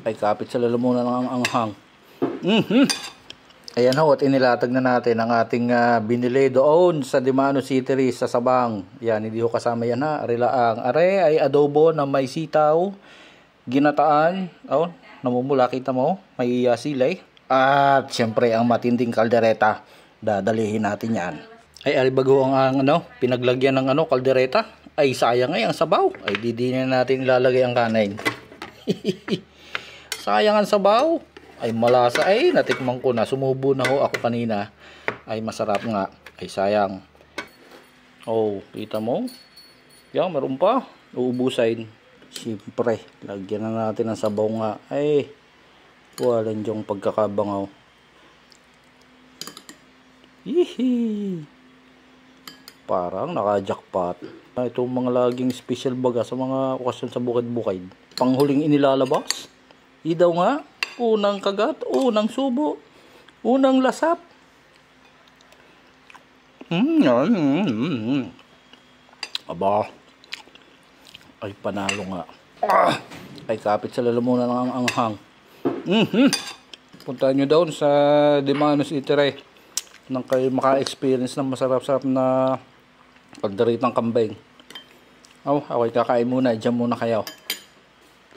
Ay kapit sa lalamunan ng anghang. Ayan ho, at inilatag na natin ang ating binili doon sa Dimano City sa Sabang. Yan, hindi ho kasama yan ha. Arilaang. Are ay adobo na may sitaw, ginataan. Oh, namumula, kita mo, may silay. At syempre ang matinding kaldereta. Dadalihin natin yan. Ay alibago ang pinaglagyan ng kaldereta. Ay sayang ang sabaw. Ay di na natin ilalagay ang kanin. Sayang ang sabaw. Ay malasa. Ay natikman ko na. Sumubo na ho ako kanina. Ay masarap nga. Ay sayang. Oh, kita mo? Yan, meron pa. Uubusin. Siyempre, lagyan na natin ng sabaw nga. Ay, walang diyong pagkakabangaw. Hihi. Parang naka-jackpot. Itong mga laging special baga sa mga okasyon sa bukid-bukid. Panghuling inilalabas. Daw nga, unang kagat, unang subo, unang lasap. Aba, ay panalo nga. Ay kapit sa lalamunan ng anghang. Punta nyo doon sa Dimano City nang kayo maka-experience ng masarap-sarap na pagdaritang kambing. Ako'y kakain muna. Diyan muna kayo.